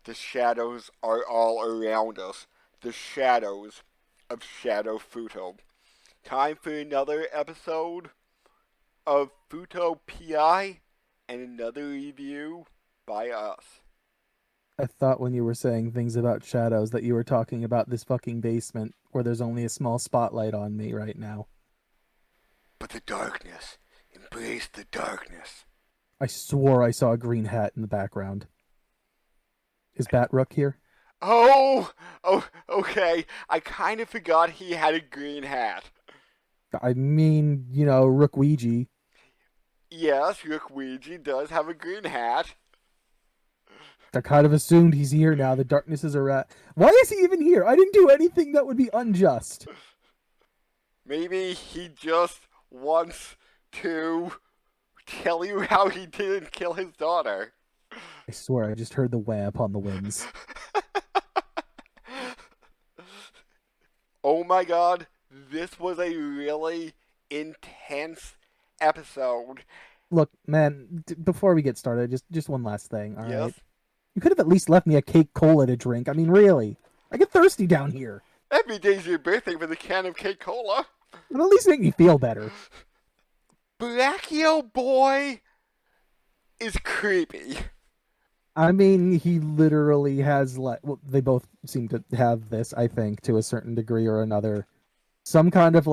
The shadows are all around us. The shadows of Shadow Fuuto. Time for another episode of Fuuto PI and another review by us. I thought when you were saying things about shadows that you were talking about this fucking basement where there's only a small spotlight on me right now. But the darkness. Embrace the darkness. I swore I saw a green hat in the background. Is Batrook here? Oh, okay. I kind of forgot he had a green hat. I mean, Rook Ouija. Yes, Ouija does have a green hat. I kind of assumed he's here now. The darkness is a rat. Why is he even here? I didn't do anything that would be unjust. Maybe he just wants to tell you how he didn't kill his daughter. I swear I just heard the wham on the winds. Oh my god, this was a really intense episode. Look, man, before we get started, just one last thing, all right? Yes? You could have at least left me a cake cola to drink. I mean, really. I get thirsty down here. Every day's your birthday with a can of cake cola. It'll at least make me feel better. Brachio boy is creepy. I mean, he literally has, well, they both seem to have this, I think, to a certain degree or another. Some kind of,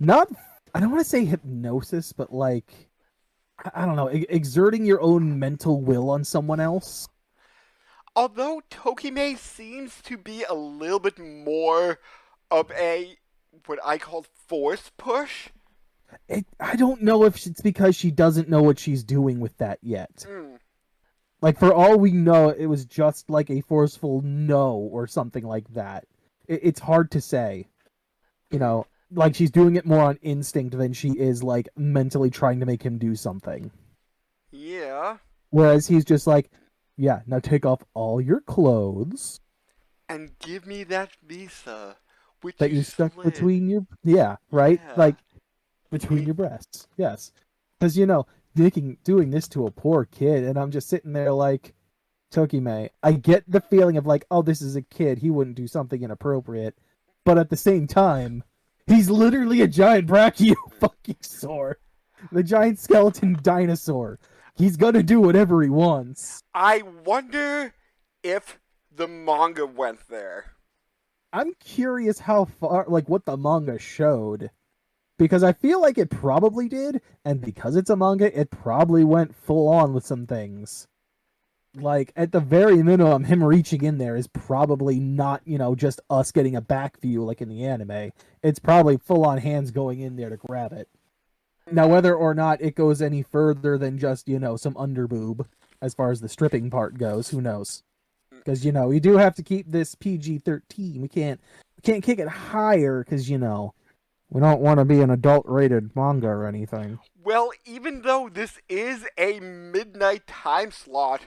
not, I don't want to say hypnosis, but, I don't know, exerting your own mental will on someone else. Although Tokime seems to be a little bit more of a, what I call force push. I don't know if it's because she doesn't know what she's doing with that yet. Mm. Like, for all we know, it was just like a forceful no or something like that. It's hard to say. Like she's doing it more on instinct than she is, like, mentally trying to make him do something. Yeah. Whereas he's just like, yeah, now take off all your clothes. And give me that visa, which That you stuck slid. between your... Yeah, right? Yeah. Like, between your breasts. Yes. Because, doing this to a poor kid, and I'm just sitting there like, Tokime, I get the feeling of like, oh, this is a kid, he wouldn't do something inappropriate, but at the same time, he's literally a giant brachio fucking saur, the giant skeleton dinosaur. He's gonna do whatever he wants. I wonder if the manga went there. I'm curious how far, like, what the manga showed. Because I feel like it probably did, and because it's a manga, it probably went full on with some things. Like, at the very minimum, him reaching in there is probably not, just us getting a back view like in the anime. It's probably full on hands going in there to grab it. Now, whether or not it goes any further than just, some underboob, as far as the stripping part goes, who knows? Because, you do have to keep this PG-13. We can't kick it higher, because, we don't want to be an adult-rated manga or anything. Well, even though this is a midnight time slot,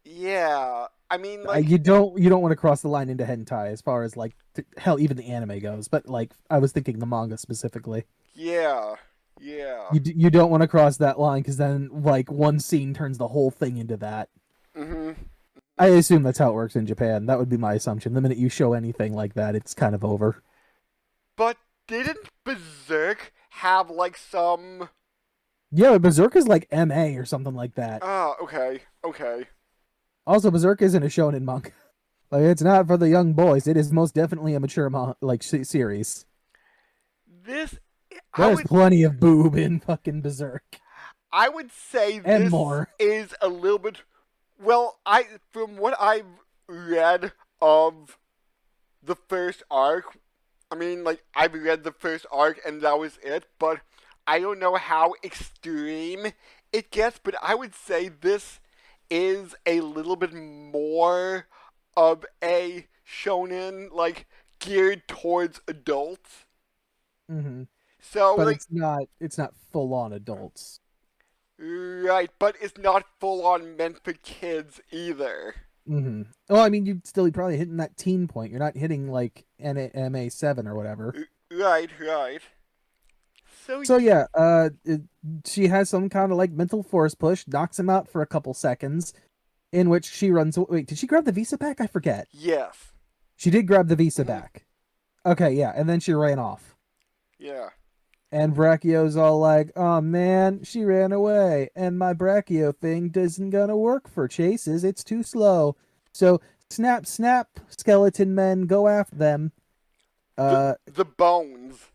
yeah, I mean, like, You don't want to cross the line into hentai as far as, like, hell, even the anime goes. But, like, I was thinking the manga specifically. yeah. You don't want to cross that line because then, like, one scene turns the whole thing into that. Mm-hmm. I assume that's how it works in Japan. That would be my assumption. The minute you show anything like that, it's kind of over. But didn't Berserk have, like, some... Yeah, but Berserk is like MA or something like that. Ah, okay. Also, Berserk isn't a shonen manga. Like, it's not for the young boys. It is most definitely a mature series. This... There's plenty of boob in fucking Berserk. I would say And this more. is a little bit... Well, from what I've read of the first arc, I mean, like, I've read the first arc and that was it, but I don't know how extreme it gets, but I would say this is a little bit more of a shonen, like, geared towards adults. Mm-hmm. So, But like, it's not full on adults. right, but it's not full on meant for kids either. Mm-hmm. Well, I mean, you'd still probably hitting that teen point. You're not hitting like MA7 or whatever. Right. So yeah, she has some kind of like mental force push, knocks him out for a couple seconds, in which she runs. Wait, did she grab the visa back? I forget. Yes. She did grab the visa Hmm. back. Okay, yeah, and then she ran off. Yeah. And Brachio's all like, "Oh man, she ran away, and my Brachio thing isn't gonna work for chases. It's too slow. So snap, snap, skeleton men, go after them." The Uh, the bones.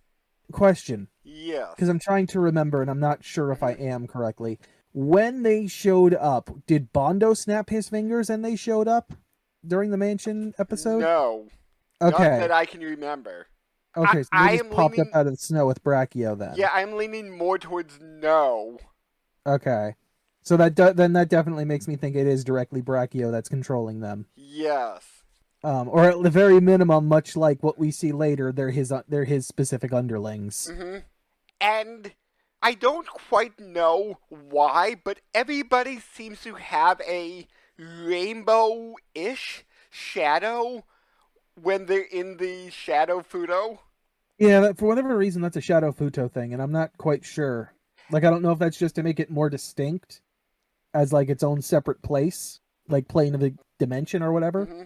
Question, Yes. because I'm trying to remember, and I'm not sure if I Hmm. am correctly. When they showed up, did Bondo snap his fingers and they showed up during the mansion episode? No. Not that Okay, I can remember. I okay, so they I just am popped up leaning. out of the snow with Brachio then. Yeah, I'm leaning more towards no. Okay. So then that definitely makes me think it is directly Brachio that's controlling them. Yes. Or at the very minimum, much like what we see later, they're his specific underlings. Hmm. And I don't quite know why, but everybody seems to have a rainbow-ish shadow when they're in the Shadow Fuuto. Yeah, for whatever reason, that's a Shadow Fuuto thing, and I'm not quite sure. Like, I don't know if that's just to make it more distinct as like its own separate place, like plane of the dimension or whatever. Hmm.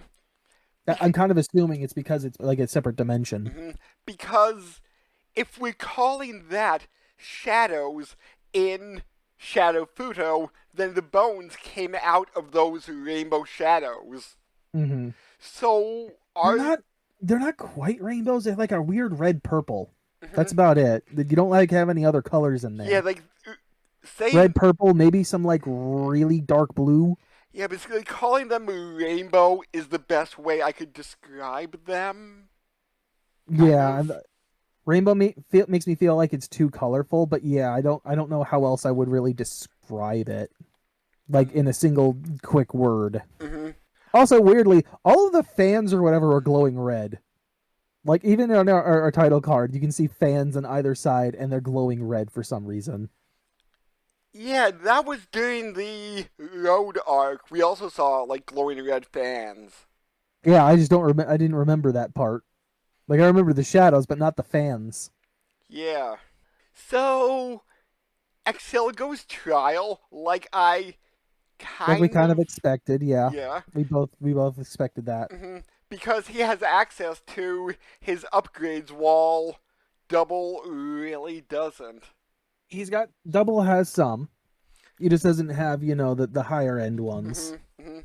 I'm Beca- kind of assuming it's because it's like a separate dimension. mhm. Because if we're calling that shadows in Shadow Fuuto, then the bones came out of those rainbow shadows. Hmm. So They're are not they're not quite rainbows. They're like a weird red purple. That's mhm. about it. You don't like have any other colors in Yeah, there. like say Red, purple, maybe some like really dark blue. yeah, basically calling them rainbow is the best way I could describe them. Kind Yeah, of. makes me feel like it's too colorful, but yeah, I don't know how else I would really describe it like in a single quick word. Hmm. Also, weirdly, all of the fans or whatever are glowing red. Like even on our title card, you can see fans on either side, and they're glowing red for some reason. Yeah, that was during the road arc. We also saw like glowing red fans. Yeah, I just don't remember. I didn't remember that part. Like I remember the shadows, but not the fans. Yeah. So Exilgo's trial, like I Like we kind kind of of expected. Yeah, yeah. we both expected that. Hmm. Because he has access to his upgrades while Double really doesn't. He's got double has some. He just doesn't have the higher end ones. Hmm. Hmm.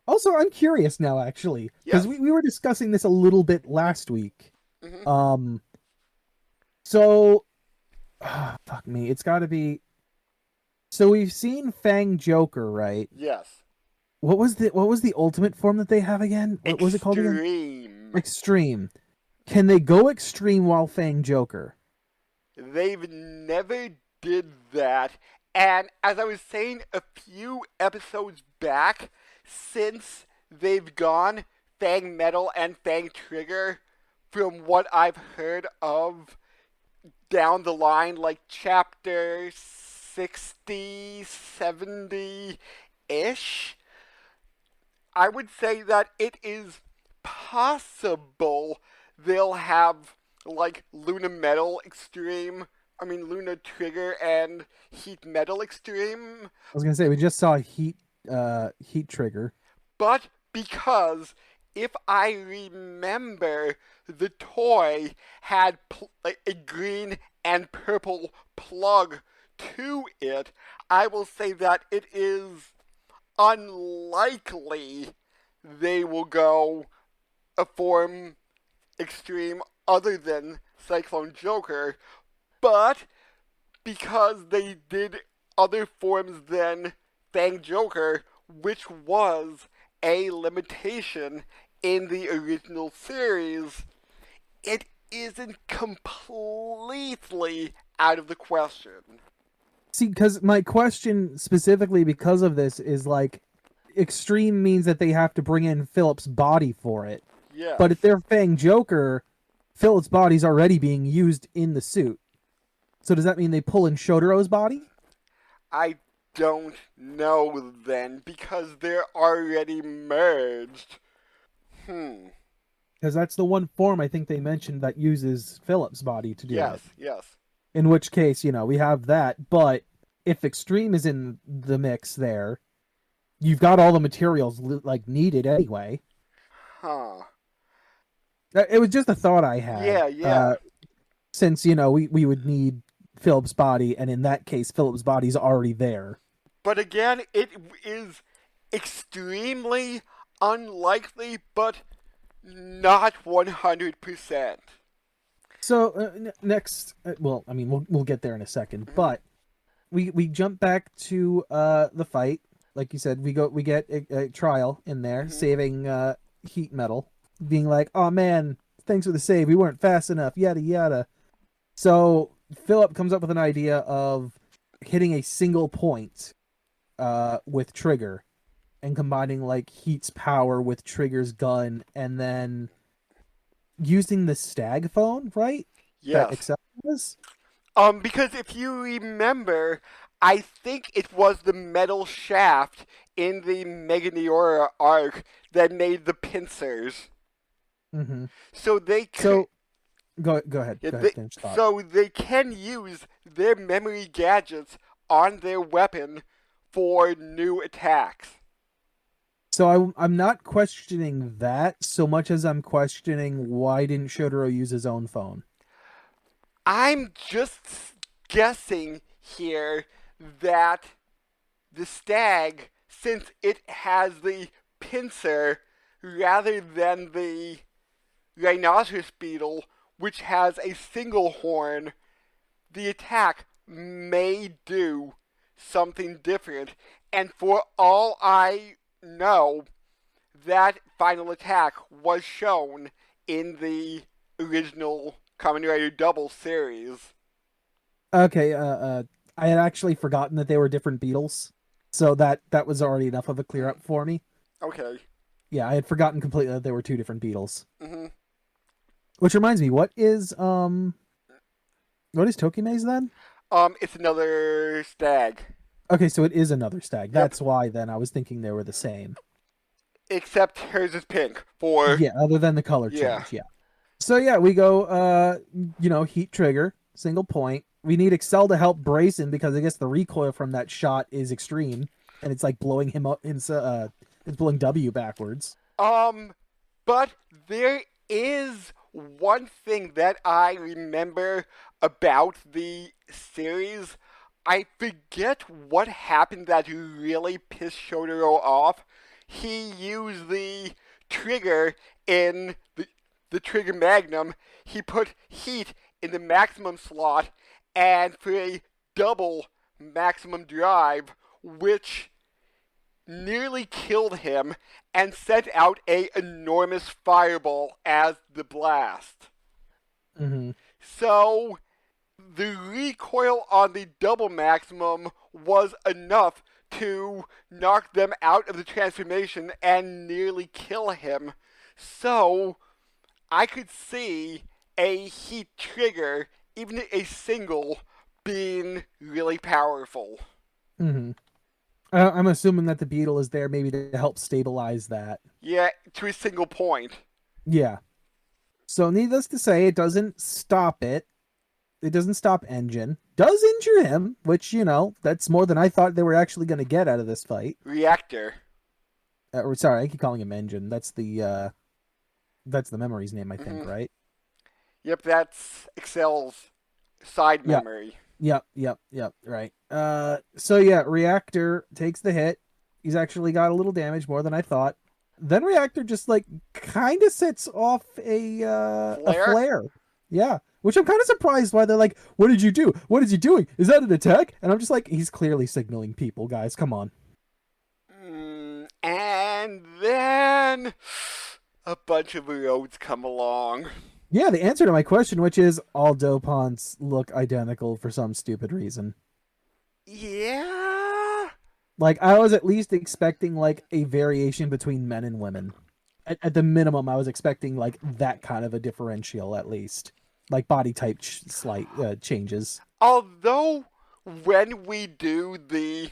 Also, I'm curious now actually because Yes. we were discussing this a little bit last week. Hmm. Um, so fuck me, it's got to be. So we've seen Fang Joker, right? Yes. What was the ultimate form that they have again? What was it called again? Extreme. Extreme. Can they go extreme while Fang Joker? They've never did that. And as I was saying a few episodes back, since they've gone Fang Metal and Fang Trigger, from what I've heard of down the line, like chapter 60, 70 ish, I would say that it is possible they'll have like Luna Metal Extreme. I mean Luna Trigger and Heat Metal Extreme, I was gonna say we just saw Heat Trigger. but because if I remember, the toy had like a green and purple plug to it, I will say that it is unlikely they will go a form extreme other than Cyclone Joker, but because they did other forms than Fang Joker, which was a limitation in the original series, it isn't completely out of the question. See, because my question specifically because of this is like, extreme means that they have to bring in Philip's body for it. Yes. But if they're Fang Joker, Philip's body's already being used in the suit. So does that mean they pull in Shotaro's body? I don't know then because they're already merged. Hmm. Because that's the one form I think they mentioned that uses Philip's body to do it. Yes, yes. In which case, we have that. But if Extreme is in the mix there, you've got all the materials like needed anyway. Huh. It was just a thought I had. Yeah, yeah. Since we would need Philip's body, and in that case, Philip's body's already there. But again, it is extremely unlikely, but not 100%. So next, well, I mean, we'll get there in a second, Mm-hmm. but we jump back to the fight. Like you said, we get a trial in there, Mm-hmm. saving heat metal, being like, "Oh man, thanks for the save. We weren't fast enough." Yada yada. So Philip comes up with an idea of hitting a single point with Trigger and combining like Heat's power with Trigger's gun, and then using the stag phone, right? That Yes. Excel was. Because if you remember, I think it was the metal shaft in the Meganeora arc that made the pincers. Mm-hmm. So they could, So go ahead. yeah, Go ahead. Finish thought. so they can use their memory gadgets on their weapon for new attacks. So I'm not questioning that so much as I'm questioning why didn't Shotaro use his own phone. I'm just guessing here that the stag, since it has the pincer rather than the rhinoceros beetle, which has a single horn, the attack may do something different. And for all I know, that final attack was shown in the original Kamen Rider Double series. Okay. I had actually forgotten that they were different beetles, so that was already enough of a clear up for me. Okay. Yeah, I had forgotten completely that they were two different beetles. hmm Which reminds me, what is Tokime's then? It's another stag. Okay, so it is another stag. Yep. That's why then I was thinking they were the same. Except hers is pink. For Yeah, other than the color yeah. change. Yeah. So yeah, we go heat trigger, single point. We need Excel to help brace him because I guess the recoil from that shot is extreme and it's like blowing him up it's blowing W backwards. Um, but there is one thing that I remember about the series. I forget what happened that really pissed Shotaro off. He used the trigger in the trigger magnum. He put heat in the maximum slot and for a double maximum drive, which nearly killed him and sent out a enormous fireball as the blast. Mm-hmm. So the recoil on the double maximum was enough to knock them out of the transformation and nearly kill him. So I could see a heat trigger, even a single, being really powerful. Mm-hmm. I'm assuming that the beetle is there maybe to help stabilize that. Yeah, to a single point. Yeah. So needless to say, it doesn't stop it. It doesn't stop Engine. Does injure him, which that's more than I thought they were actually going to get out of this fight. Reactor. Or sorry, I keep calling him Engine. That's the memory's name, I think, Mm-hmm. right? Yep, that's Excel's side Yeah. memory. Yep. Right. So yeah, Reactor takes the hit. He's actually got a little damage, more than I thought. Then Reactor just like kind of sets off a Flare? flare. Yeah, which I'm kind of surprised why they're like, "What did you do? What is he doing? Is that an attack?" And I'm just like, "He's clearly signaling people, guys. Come on." And then a bunch of roads come along. Yeah, the answer to my question, which is all Dopants look identical for some stupid reason. Yeah. Like I was at least expecting like a variation between men and women. At the minimum, I was expecting like that kind of a differential at least, like body type slight changes. Although, when we do the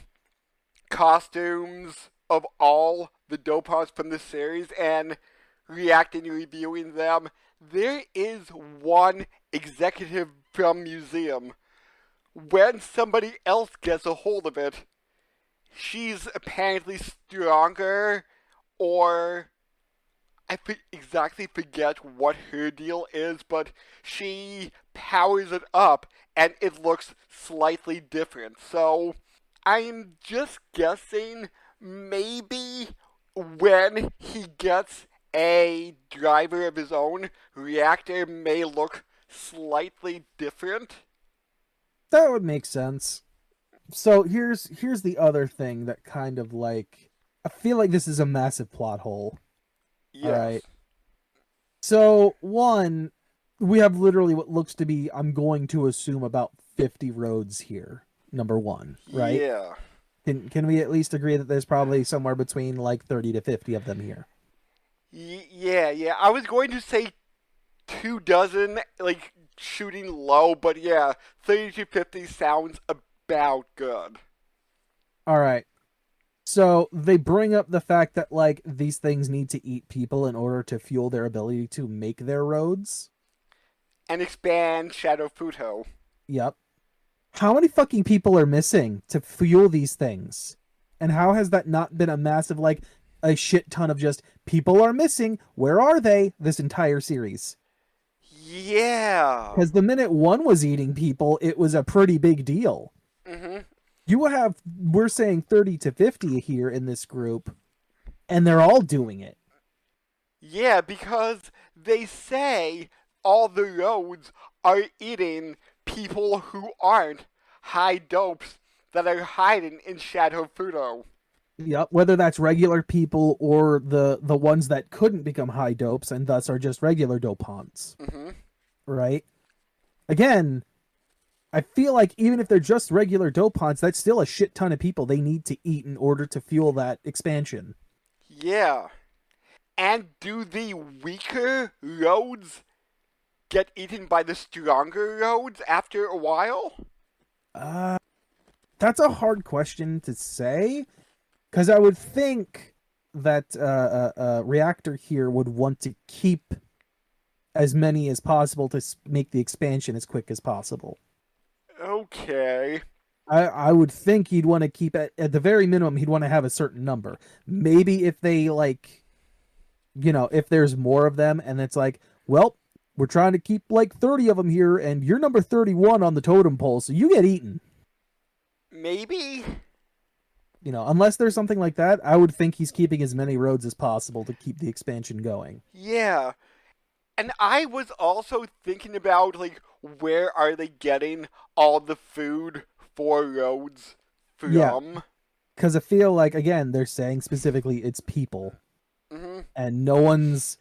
costumes of all the Dopars from the series and reacting and reviewing them, there is one executive from Museum. When somebody else gets a hold of it, she's apparently stronger, or exactly forget what her deal is, but she powers it up and it looks slightly different. So I'm just guessing maybe when he gets a driver of his own, Reactor may look slightly different. That would make sense. So here's the other thing that kind of like I feel like this is a massive plot hole. All right. Yes. So one, we have literally what looks to be, I'm going to assume, about 50 roads here. Number one, right? Yeah. Can we at least agree that there's probably somewhere between like 30 to 50 of them here? Yeah. I was going to say 2 dozen, like shooting low, but yeah, 30 to 50 sounds about good. All right. So they bring up the fact that like these things need to eat people in order to fuel their ability to make their roads. And expand Shadow Fuuto. Yep. How many fucking people are missing to fuel these things? And how has that not been a massive, like, a shit ton of just people are missing? Where are they? This entire series. Yeah. Because the minute one was eating people, it was a pretty big deal. hmm You have, we're saying 30 to 50 here in this group, and they're all doing it. Yeah, because they say all the roads are eating people who aren't high dopes that are hiding in Shadow Fuuto. Yep, whether that's regular people or the ones that couldn't become high dopes and thus are just regular dopants, hmm right? Again, I feel like even if they're just regular dopants, that's still a shit ton of people they need to eat in order to fuel that expansion. Yeah. And do the weaker roads get eaten by the stronger roads after a while? Uh, that's a hard question to say because I would think that Reactor here would want to keep as many as possible to make the expansion as quick as possible. Okay. I would think he'd want to keep at the very minimum he'd want to have a certain number. Maybe if they like, if there's more of them and it's like, well, we're trying to keep like 30 of them here and you're number 31 on the totem pole, so you get eaten. Maybe? Unless there's something like that, I would think he's keeping as many roads as possible to keep the expansion going. Yeah. And I was also thinking about, like, where are they getting all the food for roads Yeah, from? because I feel like again they're saying specifically it's people, hmm and no one's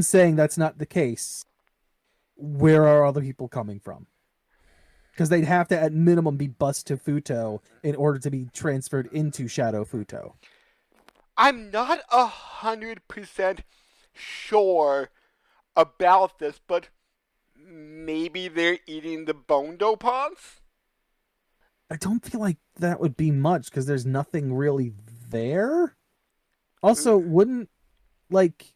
saying that's not the case. Where are all the people coming from? Because they'd have to at minimum be bused to Futo in order to be transferred into Shadow Futo. I'm not 100% sure about this, but maybe they're eating the bone dopants? I don't feel like that would be much because there's nothing really there. Also, wouldn't like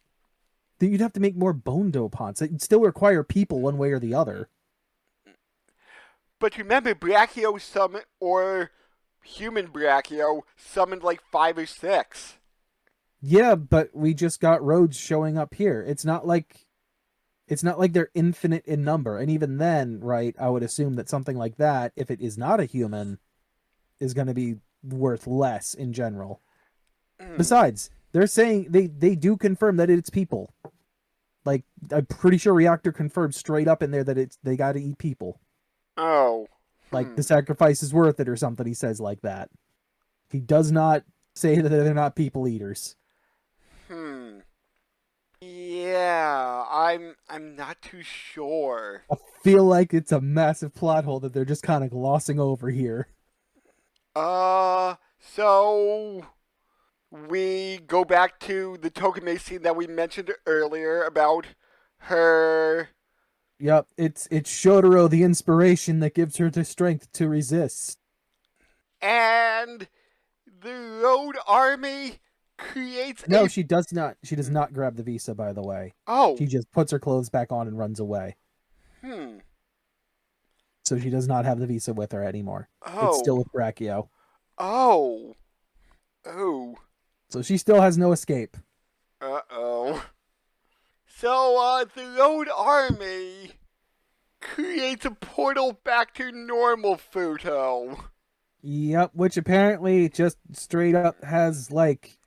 you'd have to make more bone dopants. It'd still require people one way or the other. But remember, Brachio summon, or human Brachio, summoned like 5 or 6. Yeah, but we just got roads showing up here. It's not like they're infinite in number. And even then, right, I would assume that something like that, if it is not a human, is going to be worth less in general. Hmm. Besides, they're saying they do confirm that it's people. Like I'm pretty sure Reactor confirmed straight up in there that they got to eat people. Oh. Like Hmm. the sacrifice is worth it or something he says like that. He does not say that they're not people eaters. Hmm. Yeah, I'm not too sure. I feel like it's a massive plot hole that they're just kind of glossing over here. So we go back to the Tokime scene that we mentioned earlier about her, Yep, it's Shotaro the inspiration that gives her the strength to resist. and the Road Army creates No, a. she does not. She does not grab the visa. By the way, Oh. she just puts her clothes back on and runs away. Hmm. So she does not have the visa with her anymore. It's Oh. still with Brachio. Oh. Oh. So she still has no escape. Uh-oh. So, the Road Army creates a portal back to normal Fuuto. Yep, which apparently just straight up has like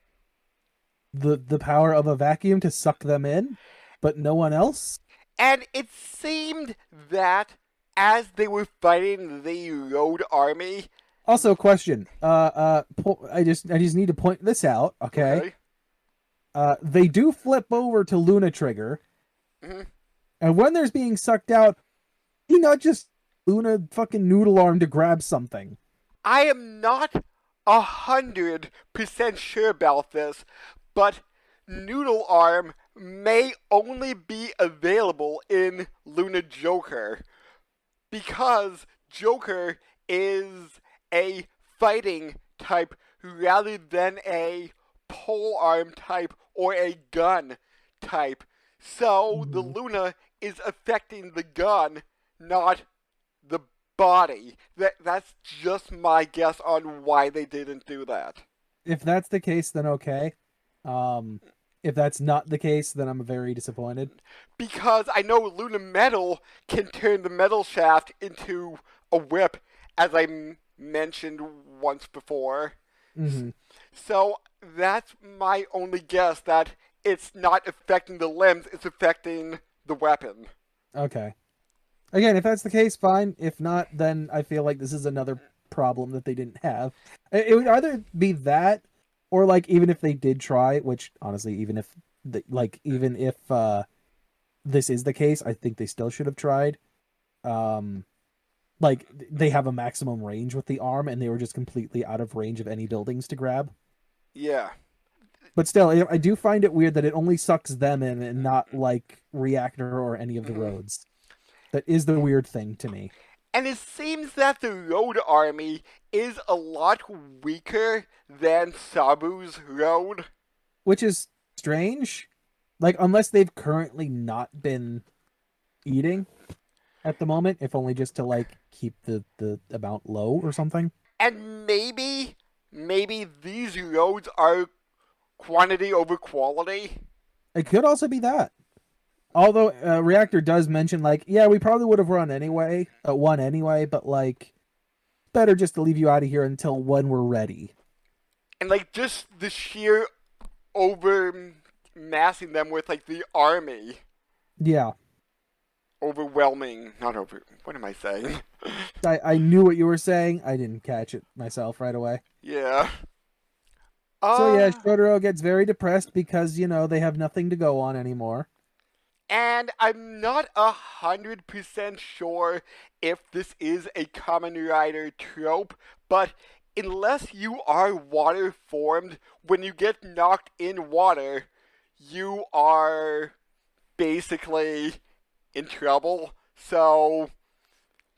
the power of a vacuum to suck them in, but no one else. And it seemed that as they were fighting the Road Army, Also, question. I just need to point this out. Okay. okay, They do flip over to Luna Trigger, mhm, and when there's being sucked out, he not just Luna fucking noodle arm to grab something. I am not 100% sure about this, but Noodle Arm may only be available in Luna Joker because Joker is a fighting type rather than a pole arm type or a gun type. So the Mhm. Luna is affecting the gun, not the body. That's just my guess on why they didn't do that. If that's the case, then okay. Um, if that's not the case, then I'm very disappointed. Because I know Luna Metal can turn the metal shaft into a whip, as I mentioned once before. Hmm. So that's my only guess that it's not affecting the limbs, it's affecting the weapon. Okay. Again, if that's the case, fine. If not, then I feel like this is another problem that they didn't have. It would either be that, or like even if they did try, which honestly, even if this is the case, I think they still should have tried. Um, like they have a maximum range with the arm, and they were just completely out of range of any buildings to grab. Yeah. But still, I do find it weird that it only sucks them in, and not like Reactor or any of the Mhm. roads. That is the weird thing to me. And it seems that the Road Army is a lot weaker than Sabu's Road. Which is strange. Like, unless they've currently not been eating at the moment, if only just to like keep the amount low or something. And maybe these roads are quantity over quality. It could also be that. Although Reactor does mention like, yeah, we probably would have won anyway, but like, better just to leave you out of here until when we're ready. And like just the sheer over massing them with like the army. Yeah, Overwhelming. Not over. What am I saying? I knew what you were saying. I didn't catch it myself right away. Yeah. So yeah, Uh, Shotaro gets very depressed because they have nothing to go on anymore. and I'm not 100% sure if this is a Kamen Rider trope, but unless you are water formed, when you get knocked in water, you are basically in trouble. So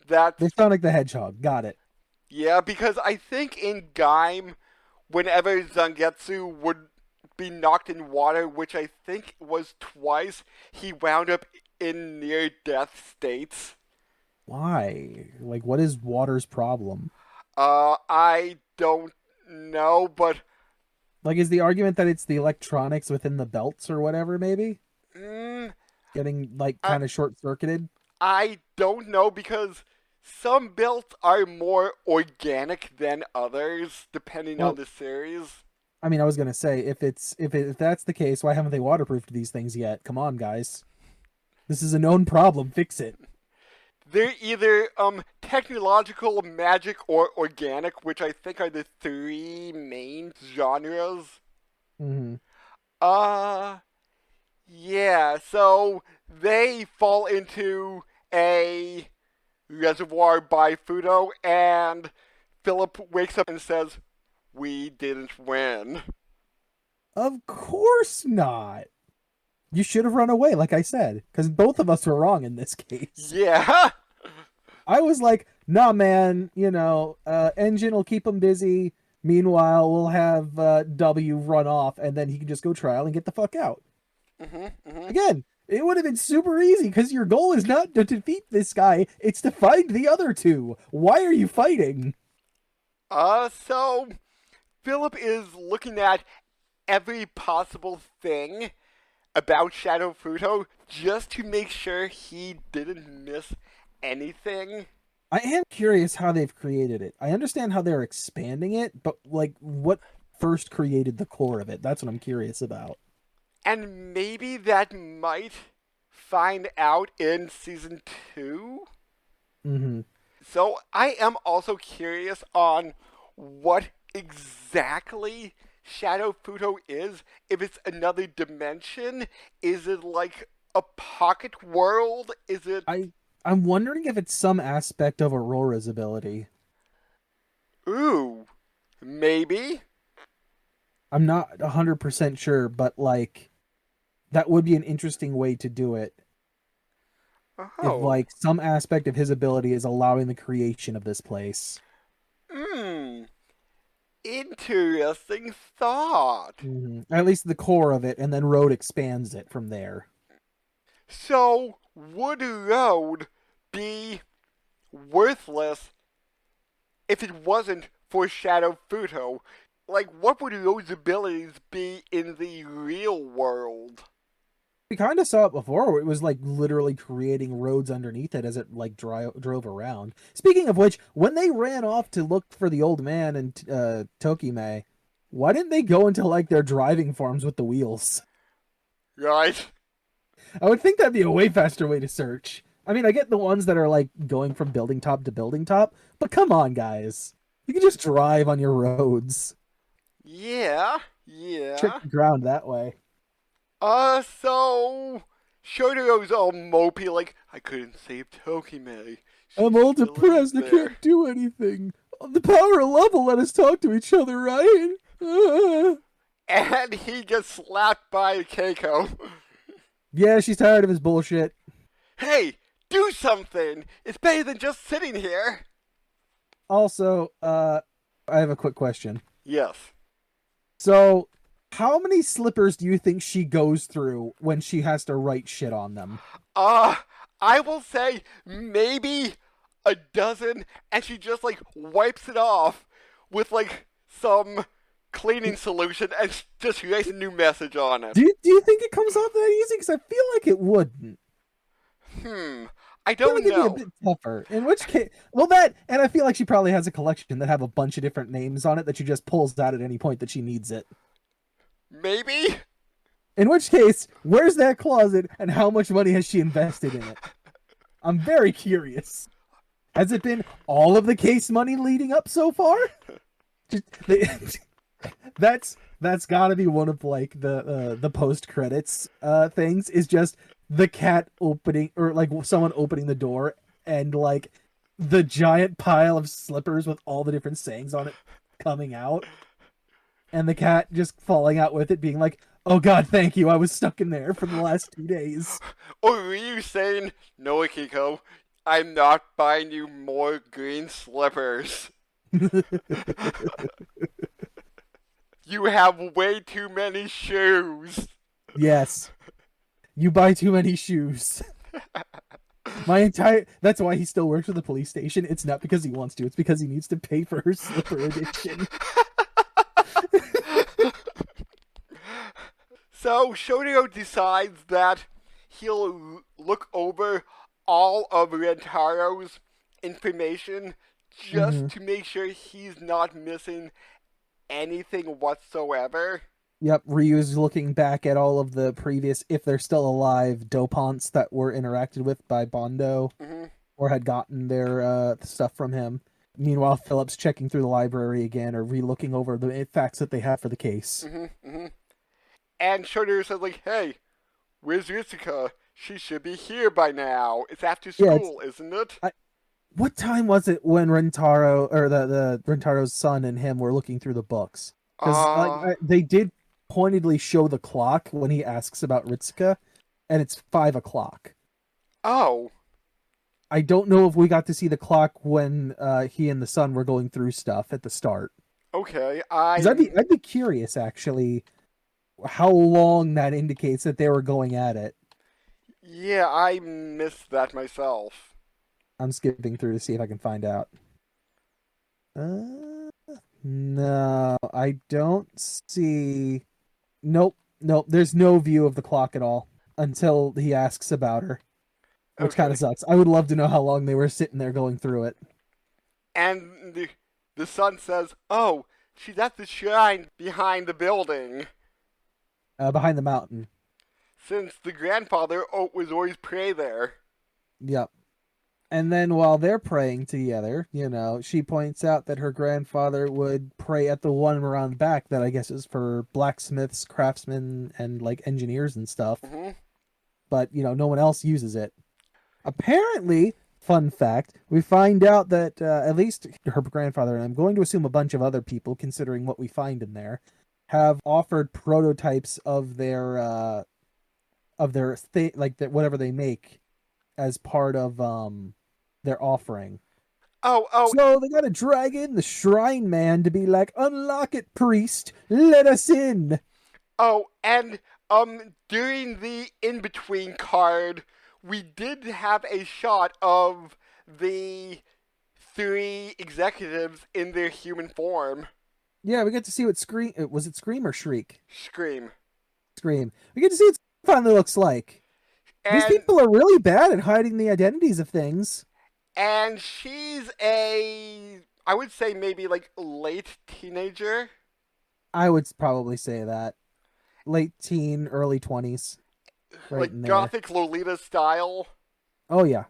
They that's Sonic the Hedgehog. Got it. yeah, because I think in Gaim, whenever Zangetsu would be knocked in water, which I think was twice, he wound up in near death states. Why? Like, what is water's problem? I don't know, but Like, is the argument that it's the electronics within the belts or whatever, maybe? mm, Getting, like, I kind of short circuited? I don't know because some builds are more organic than others, depending on Well, the series. I mean, I was gonna say, if that's the case, why haven't they waterproofed these things yet? Come on, guys. This is a known problem. Fix it. They're either technological, magic, or organic, which I think are the three main genres. Hmm. Uh yeah, so they fall into a reservoir by Fudo, and Philip wakes up and says, "We didn't win." Of course not. You should have run away, like I said, because both of us were wrong in this case. Yeah. I was like, nah, man, engine will keep him busy. Meanwhile, we'll have W run off, and then he can just go trial and get the fuck out. Mhm. Mhm. Again, it would have been super easy because your goal is not to defeat this guy, it's to find the other two. Why are you fighting? So Philip is looking at every possible thing about Shadow Fuuto just to make sure he didn't miss anything. I am curious how they've created it. I understand how they're expanding it, but like what first created the core of it? That's what I'm curious about. And maybe that might find out in season 2? Mm-hmm. So I am also curious on what exactly Shadow Fuuto is. If it's another dimension, is it like a pocket world? Is it? I'm wondering if it's some aspect of Aurora's ability. Ooh, maybe. I'm not 100% sure, but like that would be an interesting way to do it. If Oh, like some aspect of his ability is allowing the creation of this place. hmm. Interesting thought. At least the core of it, and then Road expands it from there. So, would Road be worthless if it wasn't for Shadow Fuuto? Like, what would Road's abilities be in the real world? We kind of saw it before, where it was like literally creating roads underneath it as it like drove around. Speaking of which, when they ran off to look for the old man and Tokime, why didn't they go into like their driving farms with the wheels? Right? I would think that'd be a way faster way to search. I mean, I get the ones that are like going from building top to building top, but come on, guys. You can just drive on your roads. Yeah, Trick yeah. the ground that way. So Shoto's all mopey, like, I couldn't save Tokime. I'm She all still is depressed. I there. can't do anything. The power of love will let us talk to each other, right? And he gets slapped by Keiko. Yeah, she's tired of his bullshit. Hey, do something! It's better than just sitting here. Also, I have a quick question. Yes. So, how many slippers do you think she goes through when she has to write shit on them? Uh, I will say maybe a dozen, and she just like wipes it off with like some cleaning solution and just writes a new message on it. Do you think it comes off that easy? Because I feel like it wouldn't. Hmm. I I feel like don't it'd be a know. bit tougher. In which case, well, that and I feel like she probably has a collection that have a bunch of different names on it that she just pulls out at any point that she needs it. Maybe? In which case, where's that closet and how much money has she invested in it? I'm very curious. Has it been all of the case money leading up so far? Just, they, that's got to be one of like the post credits things is just the cat opening or like someone opening the door and like the giant pile of slippers with all the different sayings on it coming out and the cat just falling out with it being like, "Oh god, thank you. I was stuck in there for the last 2 days." Or were you saying, no, Akiko, I'm not buying you more green slippers. You have way too many shoes. Yes. You buy too many shoes. My entire That's why he still works for the police station. It's not because he wants to, it's because he needs to pay for her slipper addiction. So Shorio decides that he'll look over all of Rentaro's information just Mm-hmm. to make sure he's not missing anything whatsoever. Yep, Ryu's looking back at all of the previous, if they're still alive, dopants that were interacted with by Bondo Hmm. or had gotten their stuff from him. Meanwhile, Philip's checking through the library again or re-looking over the facts that they have for the case. Hmm. And Shorio says, like, hey, where's Ritsuka? She should be here by now. It's after Yeah, school, isn't it? what time was it when Rentaro or the Rentaro's son and him were looking through the books? Because Uh, they did pointedly show the clock when he asks about Ritsuka, and it's 5 o'clock. oh, I don't know if we got to see the clock when he and the son were going through stuff at the start. okay. Because I'd be curious actually how long that indicates that they were going at it. Yeah, I missed that myself. I'm skipping through to see if I can find out. No, I don't see. Nope, nope. There's no view of the clock at all until he asks about her, which kind Okay. of sucks. I would love to know how long they were sitting there going through it. And the son says, "Oh, she's at the shrine behind the building." Behind the mountain. Since the grandfather was always pray there. Yep. And then while they're praying together, she points out that her grandfather would pray at the one around back that I guess is for blacksmiths, craftsmen, and like engineers and stuff. Hmm. But, no one else uses it. Apparently, fun fact, we find out that at least her grandfather, and I'm going to assume a bunch of other people, considering what we find in there, have offered prototypes of their thing, like that whatever they make, as part of their offering. Oh, oh, So they gotta drag in the shrine man to be like, "Unlock it, priest, let us in." oh, and during the in between card, we did have a shot of the three executives in their human form. Yeah, we get to see what Scream was it Scream or Shriek? Scream. Scream. We get to see what Scream finally looks like. These And people are really bad at hiding the identities of things. and she's I would say maybe like late teenager. I would probably say that. Late teen, early 20s. Right in Like there. gothic Lolita style. Oh yeah.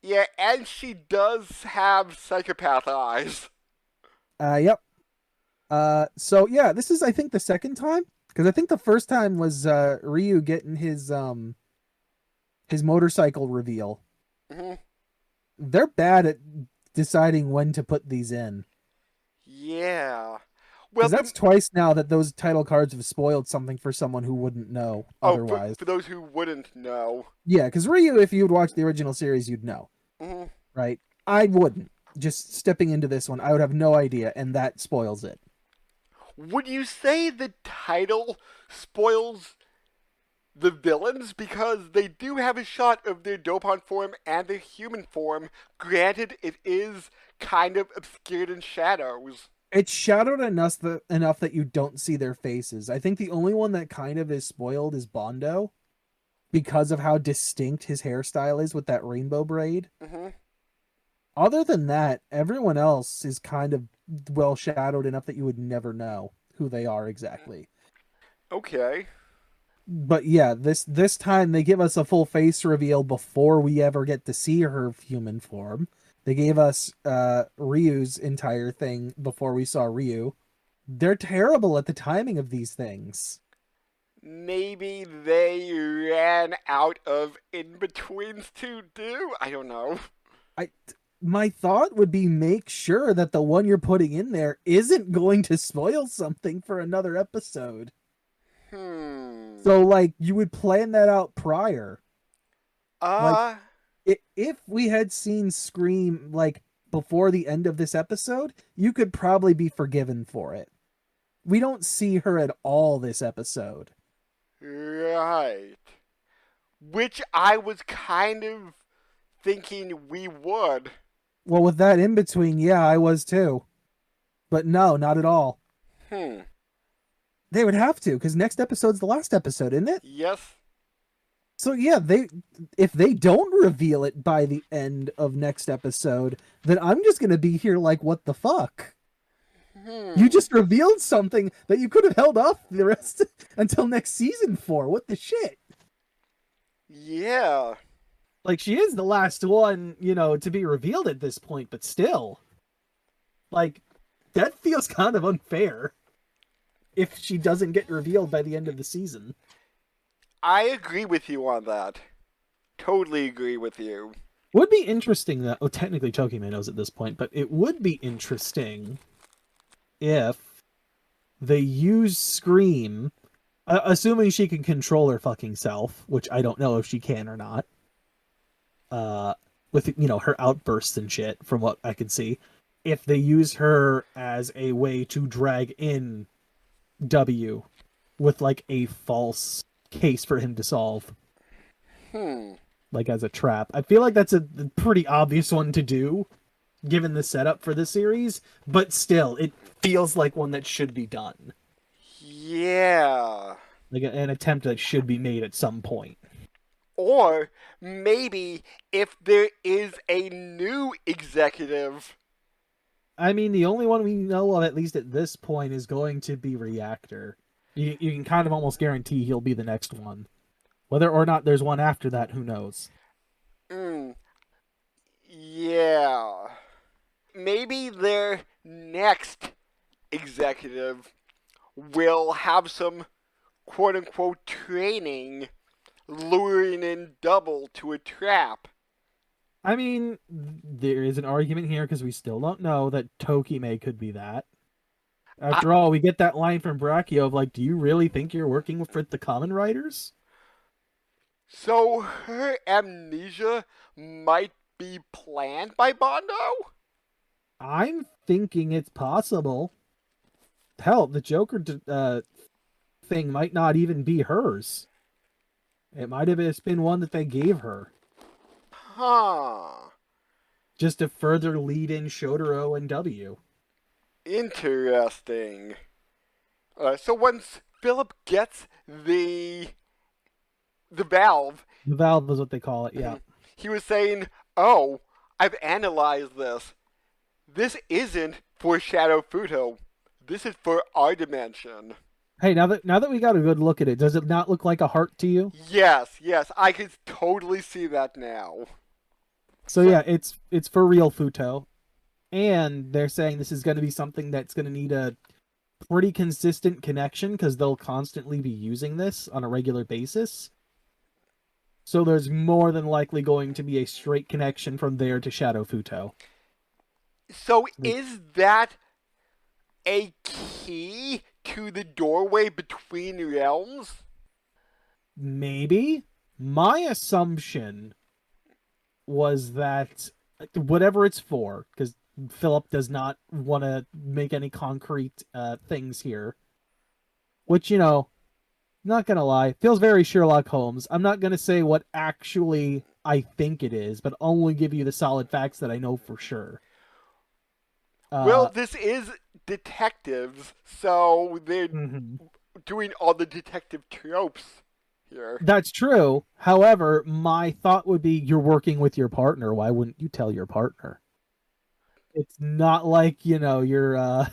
Yeah, and she does have psychopath eyes. Yep. So yeah, this is I think the second time because I think the first time was Ryu getting his motorcycle reveal. Hmm. They're bad at deciding when to put these in Yeah. Well, because that's twice now that those title cards have spoiled something for someone who wouldn't know oh, otherwise. for those who wouldn't know. Yeah, because Ryu, if you'd watched the original series, you'd know, Hmm. right? I wouldn't. Just stepping into this one, I would have no idea, and that spoils it. Would you say the title spoils the villains because they do have a shot of their Dopon form and their human form? Granted, it is kind of obscured in shadows. It's shadowed enough that you don't see their faces. I think the only one that kind of is spoiled is Bondo because of how distinct his hairstyle is with that rainbow braid. Hmm. Other than that, everyone else is kind of well shadowed enough that you would never know who they are exactly. Okay. But yeah, this time they give us a full face reveal before we ever get to see her human form. They gave us Ryu's entire thing before we saw Ryu. They're terrible at the timing of these things. Maybe they ran out of in betweens to do? I don't know. I My thought would be make sure that the one you're putting in there isn't going to spoil something for another episode. Hmm. So like you would plan that out prior. Like Uh, if we had seen Scream like before the end of this episode, you could probably be forgiven for it. We don't see her at all this episode. right. Which I was kind of thinking we would. Well, with that in between, yeah, I was too. But no, not at all. Hmm. They would have to, because next episode's the last episode, isn't it? Yes. So yeah, if they don't reveal it by the end of next episode, then I'm just gonna be here like, what the fuck? You Hmm. just revealed something that you could have held off the rest until next season for. What the shit? Yeah. Like she is the last one, to be revealed at this point, but still. Like that feels kind of unfair if she doesn't get revealed by the end of the season. I agree with you on that. Totally agree with you. Would be interesting that technically Tokime knows at this point, but it would be interesting if they use Scream, assuming she can control her fucking self, which I don't know if she can or not. With her outbursts and shit, from what I can see, if they use her as a way to drag in W with like a false case for him to solve, Hmm. like as a trap. I feel like that's a pretty obvious one to do, given the setup for the series, but still, it feels like one that should be done. Yeah. Like an attempt that should be made at some point. Or maybe if there is a new executive. I mean, the only one we know of, at least at this point, is going to be Reactor. You can kind of almost guarantee he'll be the next one. Whether or not there's one after that, who knows? Mm, yeah. Maybe their next executive will have some quote unquote training luring in double to a trap. I mean, there is an argument here because we still don't know that Tokime could be that. I, After all, we get that line from Brachio of like, "Do you really think you're working for the common writers?" so her amnesia might be planned by Bondo? I'm thinking it's possible. Hell, the Joker thing might not even be hers. It might have just been one that they gave her, Huh. just to further lead in Shotaro and W. Interesting. So once Philip gets the valve, The valve is what they call it, yeah. he was saying, "Oh, I've analyzed this. This isn't for Shadow Fuuto. This is for our dimension." Hey, now that we got a good look at it, does it not look like a heart to you? Yes, yes, I can totally see that now. So So, yeah, it's for real Futo. And they're saying this is going to be something that's going to need a pretty consistent connection because they'll constantly be using this on a regular basis. So there's more than likely going to be a straight connection from there to Shadow Futo. so is that a key to the doorway between realms? Maybe. My assumption was that whatever it's for, because Philip does not want to make any concrete things here, which, not gonna lie, feels very Sherlock Holmes. I'm not gonna say what actually I think it is, but only give you the solid facts that I know for sure. Well, Uh, this is detectives, so they're mhm. doing all the detective tropes here. That's true. However, my thought would be you're working with your partner. Why wouldn't you tell your partner? It's not like, you're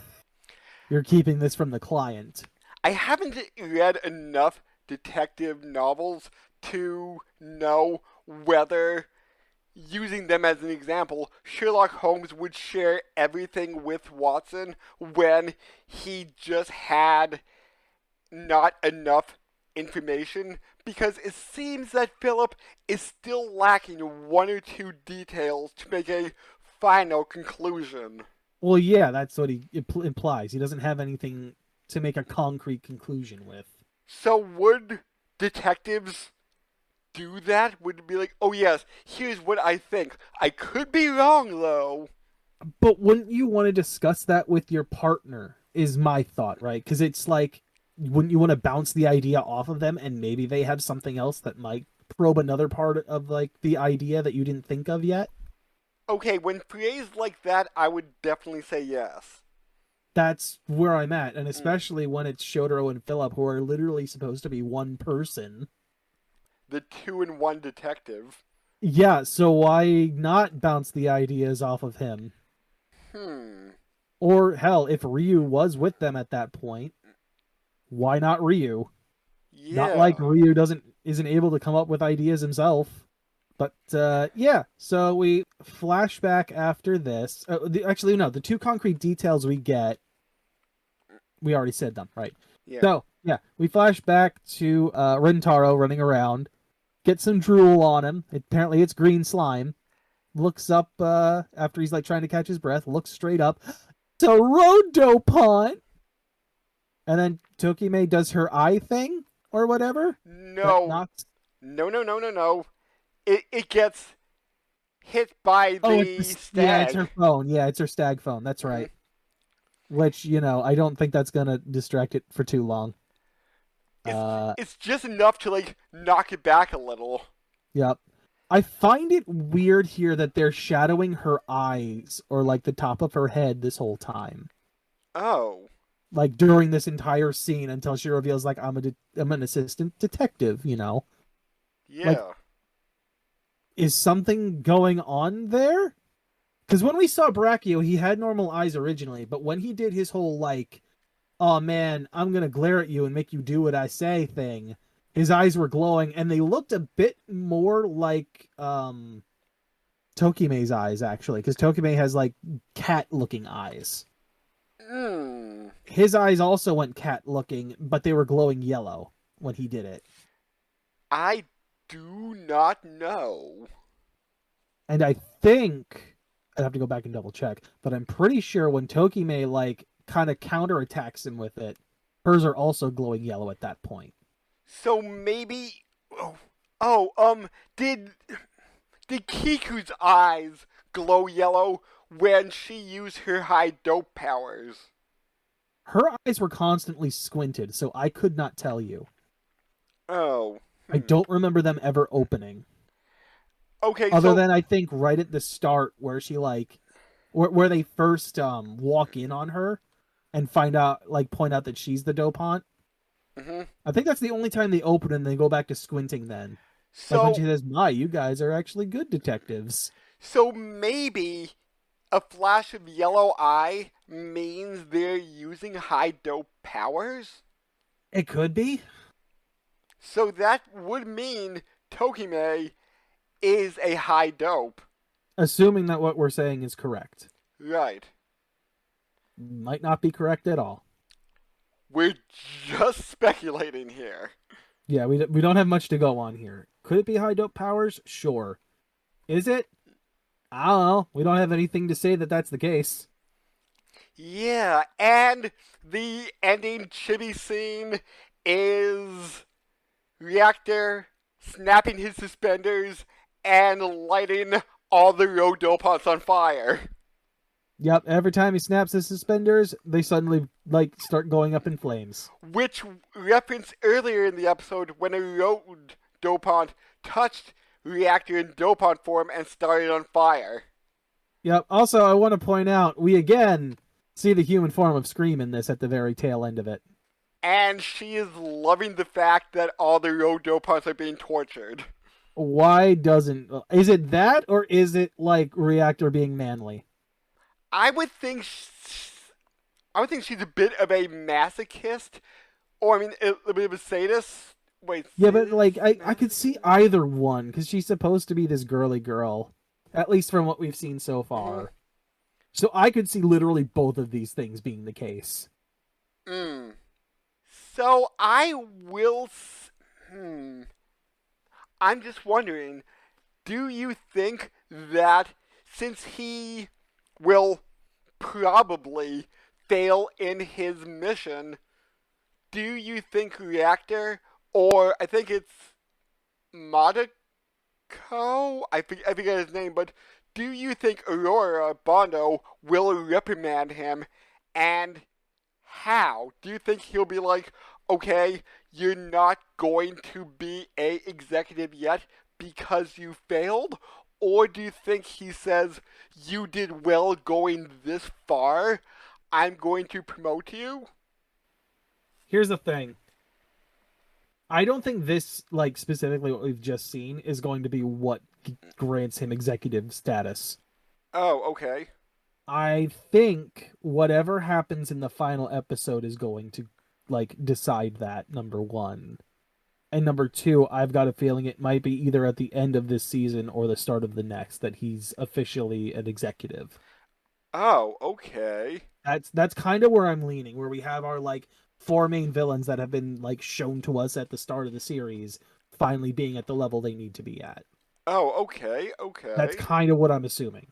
keeping this from the client. I haven't read enough detective novels to know whether, using them as an example, Sherlock Holmes would share everything with Watson when he just had not enough information, because it seems that Philip is still lacking one or two details to make a final conclusion. Well, yeah, that's what he implies. He doesn't have anything to make a concrete conclusion with. So would detectives do that? Would it be like, oh yes, here's what I think. I could be wrong though. But wouldn't you want to discuss that with your partner? Is my thought, right? Because it's like, wouldn't you want to bounce the idea off of them, and maybe they have something else that might probe another part of like the idea that you didn't think of yet? Okay, when phrased like that, I would definitely say yes. That's where I'm at, and Mm. especially when it's Shotaro and Philip, who are literally supposed to be one person. The 2-in-1 detective. Yeah, so why not bounce the ideas off of him? Hmm. Or hell, if Ryu was with them at that point, why not Ryu? Not Yeah. like Ryu isn't able to come up with ideas himself. But yeah, so we flash back after this. Actually, no, the two concrete details we get, we already said them, right? Yeah. So yeah, we flash back to Rentaro running around, get some drool on him. Apparently, it's green slime. Looks up after he's like trying to catch his breath. Looks straight up. It's a Rodopont. And then Tokime does her eye thing or whatever that No. knocks. No, no, no, no, no. It gets hit by Oh, the yeah, it's her stag. phone. Yeah, it's her stag phone. That's Mm. right. Which I don't think that's gonna distract it for too long. It's Uh, it's just enough to like knock it back a little. yep. I find it weird here that they're shadowing her eyes or like the top of her head this whole time. Oh, Like during this entire scene until she reveals like I'm an assistant detective, you know. Like yeah. is something going on there? Cuz when we saw Brachio, he had normal eyes originally, but when he did his whole like, "Oh man, I'm going to glare at you and make you do what I say" thing, his eyes were glowing and they looked a bit more like Tokime's eyes actually, because Tokime has like cat looking eyes. Hmm. His eyes also went cat looking, but they were glowing yellow when he did it. I do not know. And I think I'd have to go back and double check, but I'm pretty sure when Tokime like kind of counterattacks him with it, hers are also glowing yellow at that point. So maybe. Oh, oh. Did Kiku's eyes glow yellow when she used her high dope powers? Her eyes were constantly squinted, so I could not tell you. Oh. I Hmm. don't remember them ever opening. Okay, Other so. than I think right at the start where she like where they first walk in on her and find out like point out that she's the dopant. Hmm. I think that's the only time they open and they go back to squinting then. Like when So. she says, "My, you guys are actually good detectives." So maybe a flash of yellow eye means they're using high dope powers? It could be, So that would mean Tokime is a high dope. assuming that what we're saying is correct. Right. Might not be correct at all. We're just speculating here. Yeah, we don't have much to go on here. Could it be high dope powers? Sure. Is it? I don't know. We don't have anything to say that that's the case. Yeah, and the ending chibi scene is Reactor snapping his suspenders and lighting all the Rhodopons on fire. Yep, every time he snaps his suspenders, they suddenly like start going up in flames. Which referenced earlier in the episode when a Rhodopont touched Reactor in Dopont form and started on fire. Yep. Also, I want to point out we again see the human form of Scream in this at the very tail end of it. And she is loving the fact that all the Rhodoponts are being tortured. Why doesn't is it that or is it like Reactor being manly? I would think I would think she's a bit of a masochist, or I mean, a bit of a sadist. Wait, Yeah, but sadist? like I could see either one because she's supposed to be this girly girl, at least from what we've seen so Mm-hmm. far. So I could see literally both of these things being the case. Mm. So I will. Hmm. I'm just wondering, do you think that since he will probably fail in his mission, do you think Reactor, or I think it's Madako? I forget his name, but do you think Aurora Bondo will reprimand him, and how? Do you think he'll be like, okay, you're not going to be a executive yet because you failed? Or do you think he says, you did well going this far, I'm going to promote you? Here's the thing. I don't think this, like specifically what we've just seen, is going to be what grants him executive status. Oh, okay. I think whatever happens in the final episode is going to like decide that, number one. And number two, I've got a feeling it might be either at the end of this season or the start of the next that he's officially an executive. Oh, okay. That's kind of where I'm leaning, where we have our like four main villains that have been like shown to us at the start of the series finally being at the level they need to be at. Oh, okay, That's okay. kind of what I'm assuming.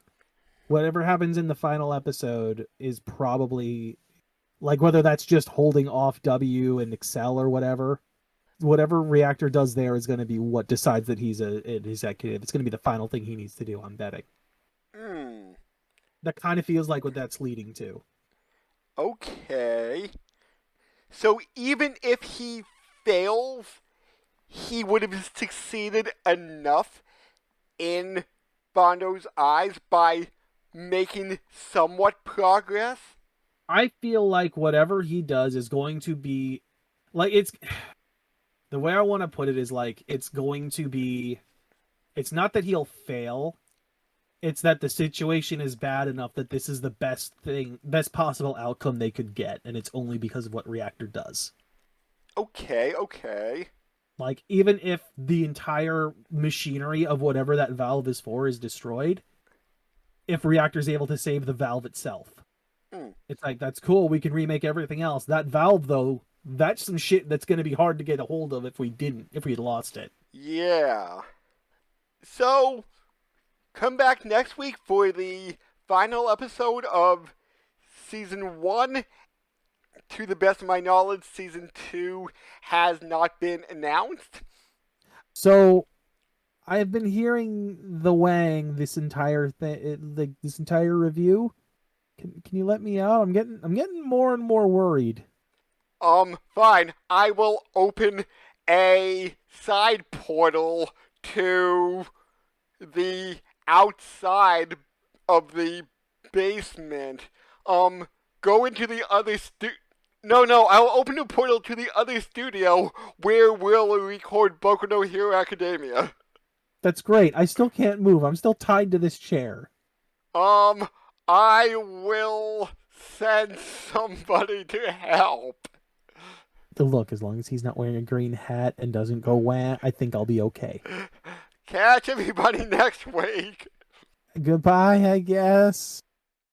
Whatever happens in the final episode is probably like whether that's just holding off W and Excel or whatever. Whatever Reactor does there is going to be what decides that he's an executive. It's going to be the final thing he needs to do. I'm betting. Hmm. That kind of feels like what that's leading to. Okay. So even if he fails, he would have succeeded enough in Bondo's eyes by making somewhat progress? I feel like whatever he does is going to be like it's the way I want to put it is like it's going to be it's not that he'll fail, it's that the situation is bad enough that this is the best possible outcome they could get, and it's only because of what Reactor does. Okay, okay. Like, even if the entire machinery of whatever that valve is for is destroyed, if Reactor's able to save the valve itself, Mm, it's like, that's cool, we can remake everything else. That valve, though, that's some shit that's going to be hard to get a hold of if we lost it. yeah. So, come back next week for the final episode of season 1. To the best of my knowledge, season 2 has not been announced. So, I've been hearing the Wang this entire thing, like this entire review. Can you let me out? I'm getting more and more worried. Fine. I will open a side portal to the outside of the basement. Go into the other No, I'll open a portal to the other studio where we'll record Boku no Hero Academia. That's great. I still can't move. I'm still tied to this chair. Um, I will send somebody to help. Look, as long as he's not wearing a green hat and doesn't go wah, I think I'll be okay. Catch everybody next week. Goodbye, I guess.